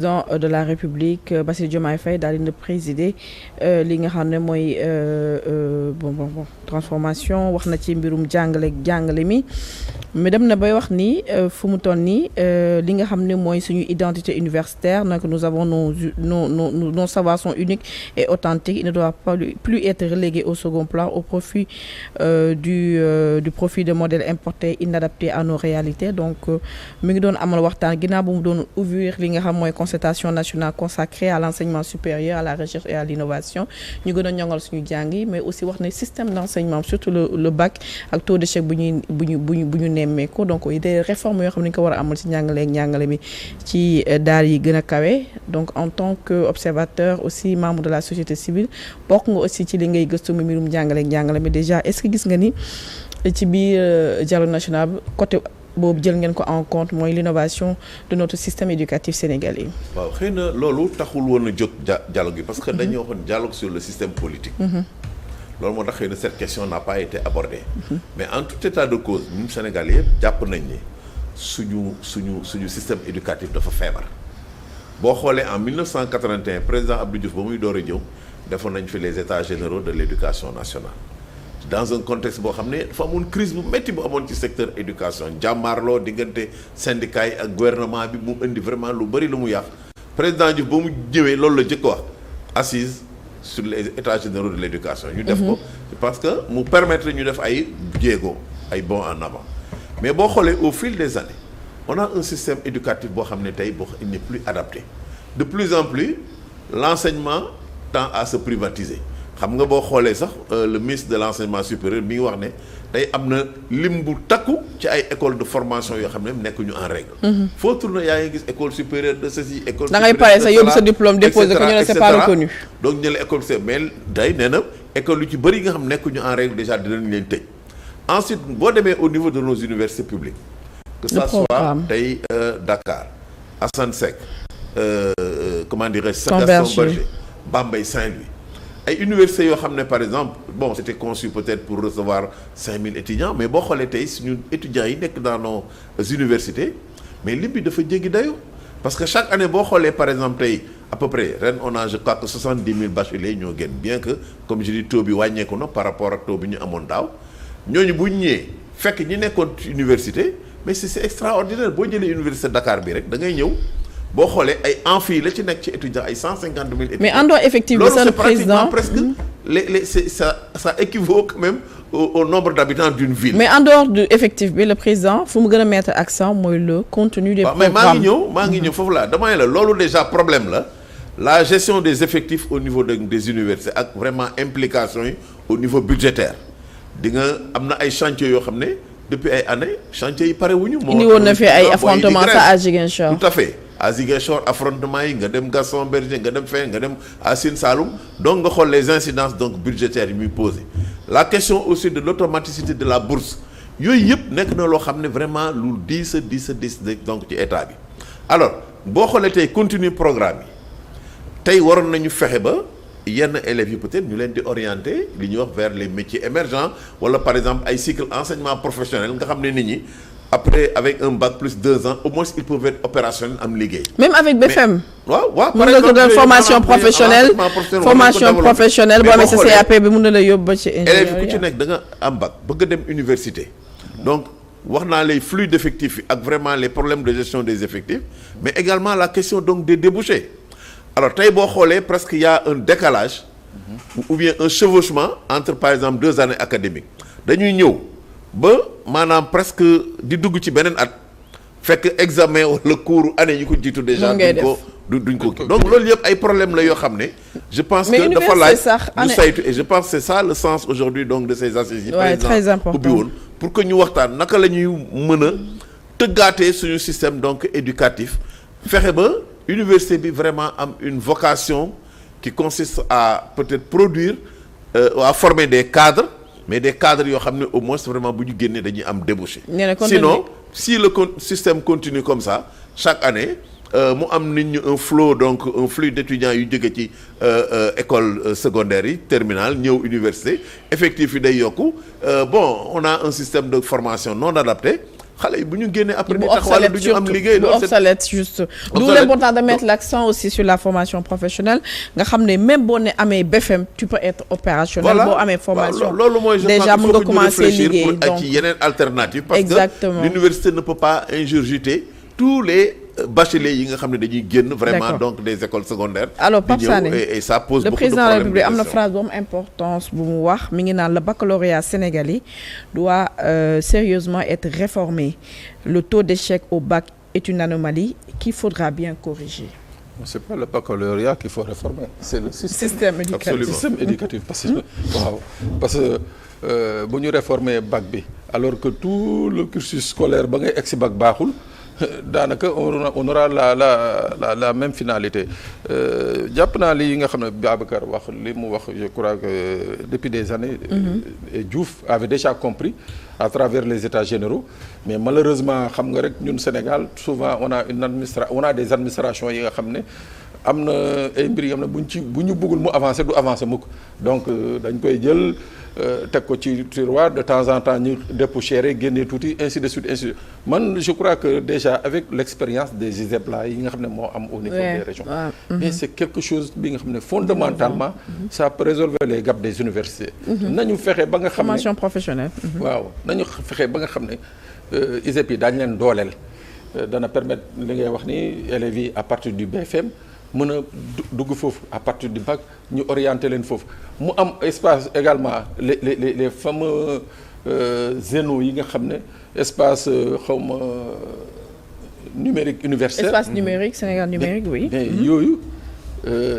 président de la République Bassirou Diomaye Faye daal dina présider li nga xam ne mooy transformation wax na ci mbirum jàngale mi mais dem na bay wax ni fu mu toll nii li nga xam ne mooy suñu identité universitaire donc nous avons nos savoirs sont uniques et authentiques ils ne doivent pas plus être relégués au second plan au profit du profit de modèles importés inadaptés à nos réalités donc mi ngi doon amal waxtaan ginnaaw bu mu doon ouvrir li nga xam mooy concertation nationale consacrée à l'enseignement supérieur à la recherche et à l'innovation ñu gën a ñoŋal suñu jàng yi mais aussi wax ne système d'enseignement surtout le bac ak taux d'échec bu ñu nemmeeku donc des réformes yoo xam ne ñu ko war a amal ci njàngale mi ci daal yi gën a kawe donc en tant que observateur aussi membre de la société civile bokk nga aussi ci li ngay gëstu mu mbirum njàngale mi déjà est-ce que gis nga ni ci biir dialogue national côté boobu jël ngeen ko en compte mooy l'innovation de notre système éducatif sénégalais. waaw xëy na loolu taxul woon a jóg dialogue yi parce que dañuy waxoon dialogue sur le système politique. loolu moo tax xëy na cette question n'a pas été abordée. mais en tout état de cause ñun Sénégalais yëpp jàpp nañ ni suñu système éducatif dafa feebar. boo xoolee en 1981 président Abdou Diouf ba muy door a ñëw defoon nañ fi les états généraux de l'éducation nationale. dans un contexte boo xam ne dafa amoon crise bu métti bu amoon ci secteur éducation jàmmaarloo diggante syndicats yi ak gouvernement bi mu indi vraiment lu bëri lu mu yàq président Diouf ba mu ñëwee loolu la jëkk wax assise sur les états généraux de l'éducation ñu def ko parce que mu permettre ñu def ay jéego ay bond en avant mais boo xoolee au fil des années on a un système éducatif boo xam ne tey il n'est plus adapté de plus en plus l'enseignement tend à se privatiser xam nga boo xoolee sax le ministre de l'enseignement supérieur mi ngi wax ne tey am na lim bu takku ci ay école de formation yoo xam ne nekkuñu en règle. foo tourner yaa ngi gis école supérieure de ceci école supérieure de cela da ngay pare sa yóbbu sa diplôme déposé ko ñu ne c'est pas reconnu. donc ñu ne école mais day nee na école yu ci bëri yi nga xam nekkuñu en règle déjà dinañ leen tëj. ensuite boo demee au niveau de nos universités publiques. que ça soit tey Dakar Assane Seck comment dirais-je. Gaston Berger Bambey Saint-Louis. ay universités yoo xam ne par exemple bon c'était conçu peut-être pour recevoir 5000 étudiants mais boo xoolee tey suñu étudiants yi nekk dans nos universités mais lim bi dafa jéggi dayo parce que chaque année boo xoolee par exemple tey à peu près ren on a je crois que 70 000 bacheliers ñoo génn bien que comme je dis taux bi wàññeeku na par rapport ak taux bi ñu amoon daaw ñooñu bu ñu ñëwee fekk ñi nekkoon université mais c'est extraordinaire boo jëlee université Dakar bi rek da ngay ñëw. boo xoolee ay amphi la ci nekk ci étudiants ay 150 000 étudiants. mais en dehors effectivement ça le président presque ça équivaut quand même au nombre d'habitants d'une ville. mais en dehors du effectif bi le président fu mu gën a mettre accent mooy le contenu des programmes. mais maa ngi ñëw foofu laa damay la loolu déjà problème la gestion des effectifs au niveau des universités ak vraiment implication yi au niveau budgétaire di nga am na ay chantiers yoo xam ne depuis ay années chantiers yi pare wuñu. indi woon na fi ay affrontements ça à Ziguinchor. tout à fait. à Ziguinchor affrontement yi nga dem Gaston Berger nga dem fenn nga dem à Sine Saloum donc nga xool les incidences donc budgétaires yi muy posé la question aussi de l'automaticité de la bourse yooyu yëpp nekk na loo xam ne vraiment lu diis donc ci état bi alors boo xoolee tey continue programme yi tey waroon nañu fexe ba yenn élèves yi peut-être ñu leen di orienter li ñuy wax vers les métiers émergents wala par exemple ay cycle enseignement professionnel nga xam ne nit ñi après avec un bac plus 2 ans au moins ils peuvent être opérationnels am liggéey. même avec BFM. waaw par exemple formation professionnelle boo amee sa CAP bi mën na la yóbbu ba ci ingénieur élèves yi ku ci nekk da nga am bac bëgg a dem université. donc wax naa les flux d'effectifs yi ak vraiment les problèmes de gestion des effectifs mais également la question donc des débouchés alors tey boo xoolee presque il y a un décalage ou bien un chevauchement entre par exemple 2 années académiques dañuy ñëw. ba maanaam presque di dugg ci beneen at fekk examen wala cours année yi ko jiitu déjà duñ ko donc loolu yëpp ay problème la yoo xam ne je pense que dafa laaj ñu saytu et je pense que c'est ça le sens aujourd'hui donc de ces assises yi président ubbi woon pour que ñu waxtaan naka la ñuy mën a tëggaatee suñu système donc éducatif fexe ba université bi vraiment am une vocation qui consiste à peut-être produire à former des cadres mais des cadres yoo xam ne au moins vraiment bu ñu génnee dañuy am débouché. Sinon si le système continue comme ça chaque année mu am nit ñu un flux d'étudiants yu jóge ci école secondaire yi terminale ñëw université effectif yi day yokku bon on a un système de formation non adapté xale yi bu ñu génnee après di taxawal du ñu am liggéey. bu obsolète juste. D'où l'important de mettre l'accent aussi sur la formation professionnelle nga xam ne même boo ne amee BFM tu peux être opérationnel. boo amee formation loolu mooy déjà mën nga commencer liggéey donc ci yeneen alternative parce exactement. que l'université ne peut pas ingurgiter tous les bacheliers yi nga xam ne dañuy génn vraiment donc des écoles secondaires. alors Pape Sané et ça pose le beaucoup de président de la problèmes République am na phrase bu am importance bu mu wax mi ngi naan le baccalauréat sénégalais doit sérieusement être réformé. Le taux d'échec au bac est une anomalie qu'il faudra bien corriger. C'est pas le baccalauréat qu'il faut réformer, c'est le système éducatif. Absolument. Système éducatif parce que waaw parce que bu ñu réformer bac bi alors que tout le cursus scolaire ba ngay egg si bac baaxul daanaka on aura la même finalité jàpp naa li nga xam ne Babacar wax li mu wax je crois que depuis des années Diouf avait déjà compris à travers les états généraux mais malheureusement xam nga rek ñun Sénégal souvent on a des administrations yi nga xam ne am na ay mbir yoo xam ne bu ñu bëggul mu avancer du avancer mukk donc dañ koy jël teg ko ci tiroir de temps en temps ñu dépoussiérer génne tuuti ainsi de suite man je crois que déjà avec l'expérience des ISEP là yi nga xam ne moo am au niveau des régions mais c'est quelque chose bi nga xam ne fondamentalement ça peut résolver les gaps des universités nañu fexe ba nga xam ne formation professionnelle waaw nañu fexe ba nga xam ne ISEP yi daañu leen dooleel dana permettre li ngay wax ni élèves yi à partir du BFM mën a dugg foofu à partir du bac ñu orienter leen foofu mu am espace également les fameux zéno yi nga xam ne espace xawma numérique universel. espace numérique Sénégal numérique oui. mais yooyu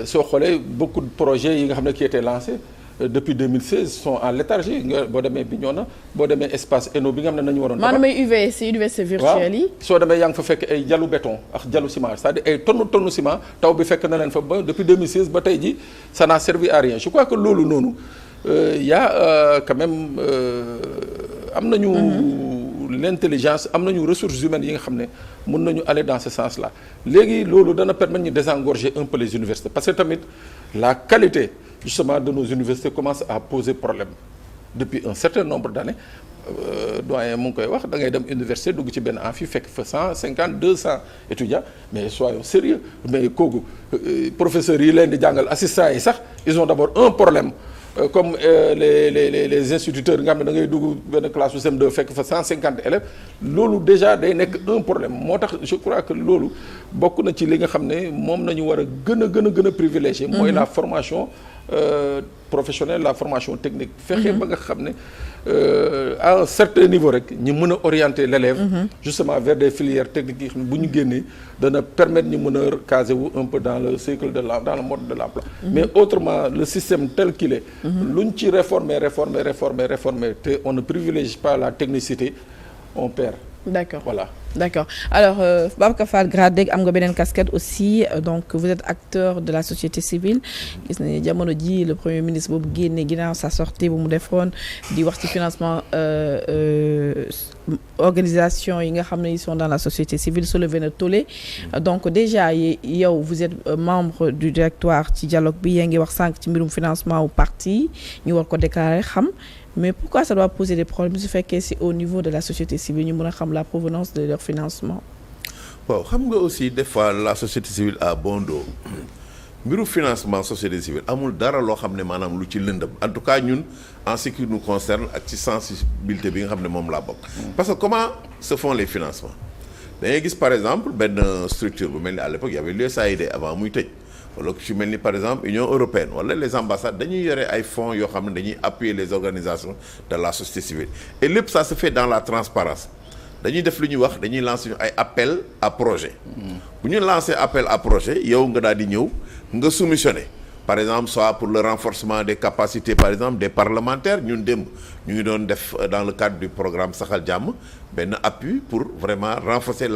soo xoolee beaucoup de projets yi nga xam ne qui étaient lancés depuis 2016 sont en léthargie nga boo demee Bignona boo demee espace ENO bi nga xam ne nañu waroon. maanaam ay UVS université virtuelle yi. soo demee yaa ngi fa fekk ay jalu béton ak jalu ciment c'est-à-dire ay tonne ciment taw bi fekk na leen fa ba depuis 2016 ba tey ji ça n'a servi à rien je crois que loolu noonu y a quand même am nañu l'intelligence am nañu ressources humaines yi nga xam ne mën nañu aller dans ce sens-là léegi loolu dana permettre ñu désengorger un peu les universités parce que tamit la qualité justement de nos universités commence à poser problème depuis un certain nombre d'années doyen mu ngi koy wax da ngay dem université dugg ci benn amphi fekk fa 150 200 étudiants mais soyons sérieux mais kooku professeurs yi leen di jàngal assistants yi sax ils ont d'abord un problème comme les instituteurs nga xam ne da ngay dugg benn classe bu CM2 fekk fa 150 élèves loolu déjà day nekk un problème moo tax je crois que loolu bokk na ci li nga xam ne moom nañu war a gën a privilégier mooy la formation professionnelle la formation technique fexe ba nga xam ne à un certain niveau rek ñu mën a orienter l'élève justement vers des filières techniques yi xam ne bu ñu génnee dana permettre ñu mën a caser wu un peu dans le cycle de dans le mode de l'emploi mais autrement le système tel qu'il est lu ñu ci réformer te on ne privilégie pas la technicité on perd. D'accord. Voilà. D'accord. Alors Babacar Fall Gradeg am nga beneen casquette aussi donc vous êtes acteur de la société civile gis nañu jamono ji le premier ministre boobu génne ginnaaw sa sortie bu mu defoon di wax ci financement organisation yi nga xam ne ils sont dans la société civile soulevé na tollé donc déjà yow vous êtes membre du directoire ci dialogue bi yaa ngi wax sànq ci mbirum financement wu parti ñu war ko déclarer xam mais pourquoi ça doit poser des problèmes su fekkee si au niveau de la société civile ñu mën a xam la provenance de leur financement. waaw xam nga aussi des fois la société civile a bon dos mbiru financement société civile amul dara loo xam ne maanaam lu ci lëndëm en tout cas ñun en ce qui nous concerne ak ci sensibilité bi nga xam ne moom laa bokk. parce que comment se font les financements da ngay gis par exemple benn structure bu mel ni à l'époque y avait l'USAID avant muy tëj. wala ku ci mel ni par exemple Union européenne wala les ambassades dañuy yore ay fonds yoo xam ne dañuy appuyer les organisations de la société civile et lépp ça se fait dans la transparence dañuy def lu ñuy wax dañuy lancer ay appel à projet bu ñu lancer appel à projet yow nga daal di ñëw nga soumissionner par exemple soit pour le renforcement des capacités par exemple des parlementaires ñun démb ñu ngi doon def dans le cadre du programme Saxal Jàmm benn appui pour vraiment renforcer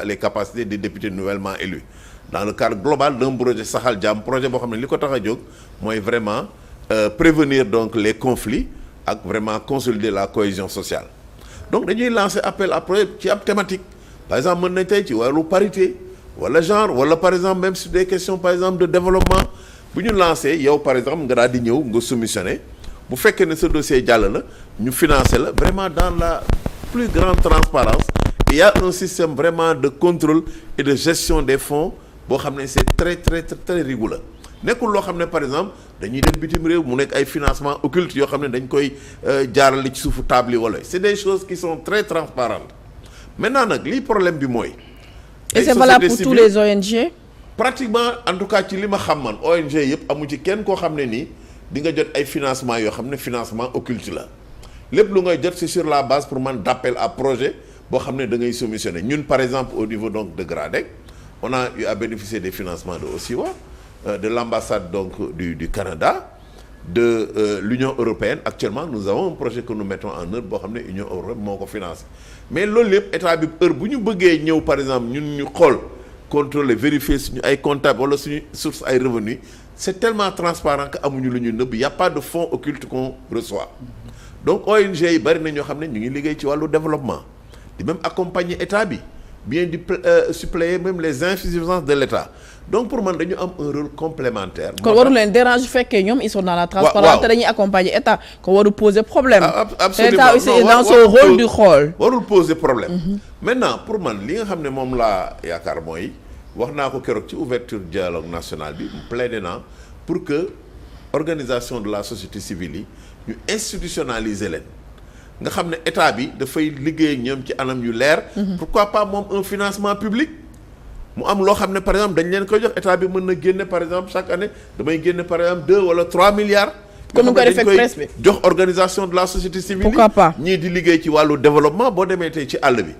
les capacités des députés nouvellement élus dans le cadre global d'un projet Saxal Jàmm projet boo xam ne li ko tax a jóg mooy vraiment prévenir donc les conflits ak vraiment consolider la cohésion sociale donc dañuy lancer appel à projet ci ab thématique par exemple mën nañ tey ci wàllu parité wala genre wala par exemple même sur des questions par exemple de développement bu ñu lancer yow par exemple nga daal di ñëw nga soumissionner bu fekkee ne ce dossier jàll la ñu financer la vraiment dans la plus grande transparence. Il y a un système vraiment de contrôle et de gestion des fonds boo xam ne c'est très très très rigoureux nekkul loo xam ne par exemple dañuy dem bitim réew mu nekk ay financement occulte yoo xam ne dañ koy jaarale ci suufu table yi wala c'est des choses qui sont très transparentes maintenant nag lii problème bi mooy. et c'est valable pour tous les ONG. pratiquement en tout cas ci li ma xam man ONG yëpp amu ci kenn koo xam ne nii di nga jot ay financement yoo xam ne financement occulte la lépp lu ngay jot c'est sur la base pour man d'appel à projet boo xam ne da ngay soumissionner ñun par exemple au niveau donc de GRADEC on a eu à bénéficier des financements de OSIWA de l'ambassade donc du Canada de l'Union européenne actuellement nous avons un projet que nous mettons en œuvre boo xam ne Union européenne moo ko financé mais loolu lépp état bi heure bu ñu bëggee ñëw par exemple ñun ñu xool contrôler vérifier suñu ay comptable wala suñu source ay revenus c'est tellement transparent que amuñu lu ñu nëbb y a pas de fonds occultes qu'on reçoit donc ONG yi bari na ñoo xam ne ñu ngi liggéey ci wàllu développement di même accompagner état bi bien di suppléer même les insuffisances de l'état donc pour man dañu am un rôle complémentaire. kon waru leen dérange fekkee ñoom ils sont dans la transparence te dañuy accompagner état ko waru poser problème. absolument état aussi dans son rôle du xool. warul poser problème. maintenant pour man li nga xam ne moom laa yaakaar mooy wax naa ko keroog ci ouverture dialogue national bi plaidé naa pour que organisation de la société civile yi ñu institutionnaliser leen. nga xam ne état bi dafay liggéey ak ñoom ci anam yu leer. pourquoi pas moom un financement public. mu am loo xam ne par exemple dañ leen koy jox état bi mën na génne par exemple chaque année damay génne par exemple 2 wala 3 milliards. comme ni ko defee presse bi jox organisation de la société civile. pourquoi pas ñii di liggéey ci wàllu développement boo demee tey ci àll bi.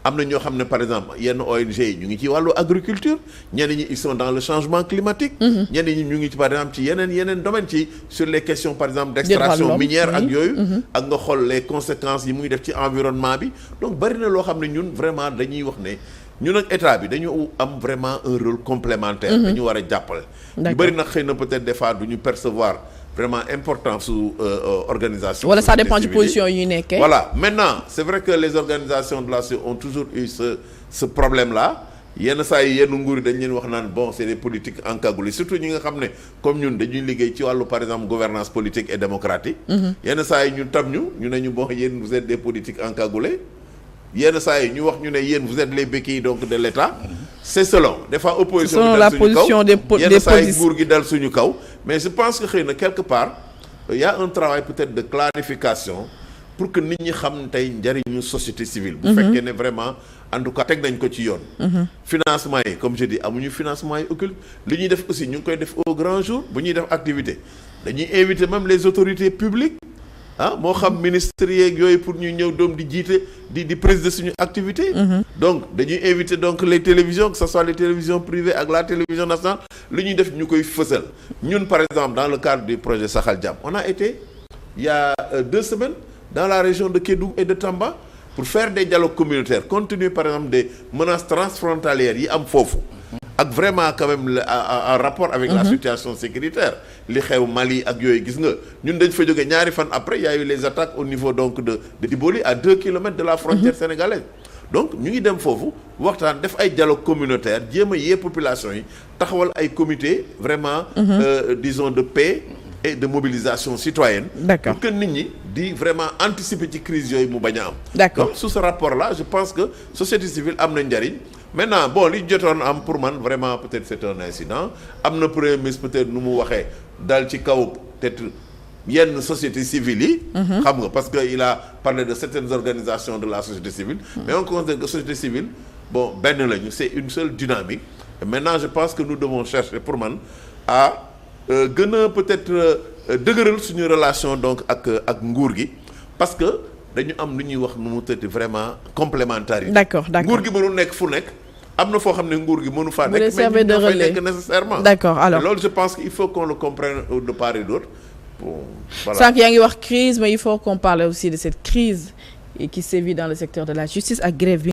am na ñoo xam ne par exemple yenn ONG yi ñu ngi ci wàllu agriculture ñenn ñi ils sont dans le changement climatique. ñenn ñi ñu ngi ci par exemple ci yeneen domaine ci sur les questions par exemple d'extraction minière ak yooyu. ak nga xool les conséquences yi muy def ci environnement bi donc bari na loo xam ne ñun vraiment dañuy wax ne ñun ak état bi dañu am vraiment un rôle complémentaire. dañu war a jàppale. ñu bari nag xëy na peut-être des fois du ñu percevoir. vraiment important su organisation. wala ça dépend ci position yi nekkee. voilà maintenant c'est vrai que les organisations de la société ont toujours eu ce problème là yenn saa yi yenn nguur yi dañ leen wax naan bon c'est des politiques encagoulées surtout ñi nga xam ne comme ñun dañuy liggéey ci wàllu par exemple gouvernance politique et démocratique. yenn saa yi ñu tam ñu ne ñu bon yéen vous êtes des politiques encagoulées yenn saa yi ñu wax ñu ne yéen vous êtes les béquilles donc de l'État. c'est selon des fois opposition bi dal suñu kaw yenn saa yi nguur gi dal suñu kaw mais je pense que xëy na quelque part il y a un travail peut-être de clarification pour que nit ñi xam tey njariñu société civile bu fekkee ne vraiment en tout cas teg nañ ko ci yoon financement yi comme je dis amuñu financement yi occulte li ñuy def aussi ñu ngi koy def au grand jour bu ñuy def activité dañuy inviter même les autorités publiques moo xam ministres yeeg yooyu pour ñu ñëw doom di jiite di présider suñu activité donc dañuy inviter donc les télévisions que ce soit les télévisions privées ak la télévision nationale lu ñuy def ñu koy fësal ñun par exemple dans le cadre du projet Saxal Jàmm on a été il y a 2 semaines dans la région de Kédougou et de Tamba pour faire des dialogues communautaires compte tenu par exemple des menaces transfrontalières yi am foofu ak vraiment quand même en rapport avec la situation sécuritaire li xew Mali ak yooyu gis nga ñun dañ fa jógee ñaari fan après il y a eu les attaques au niveau donc de Diboli à 2 kilomètres de la frontière sénégalaise donc ñu ngi dem foofu waxtaan def ay dialogue communautaire jéem a yee population yi taxawal ay comités vraiment disons de paix et de mobilisation citoyenne. D'accord. Pour que nit ñi di vraiment anticiper ci crise yooyu mu bañ a am. D'accord. Donc sous ce rapport là je pense que société civile am na njariñ maintenant bon li jotoon am pour man vraiment peut-être c'est un incident am na premier ministre peut-être nu mu waxee dal ci kaw peut-être yenn société civile yi. xam nga parce que il a parlé de certaines organisations de la société civile. mais on considère que société civile bon benn lañu c'est une seule dynamique et maintenant je pense que nous devons chercher pour man à gën a peut-être dëgëral suñu relation donc ak nguur gi parce que dañu am lu ñuy wax nu mu tëdd vraiment complémentarité. D'accord. nguur gi mënul nekk fu nekk am na foo xam ne nguur gi mënu faa nekk. mais ñun ñoo fay nekk nécessairement. D'accord alors loolu je pense qu'il faut qu'on le comprenne de part et d'autre. Bon, voilà. Sànq yaa ngi wax crise mais il faut qu'on parle aussi de cette crise qui sévit dans le secteur de la justice ak grève bi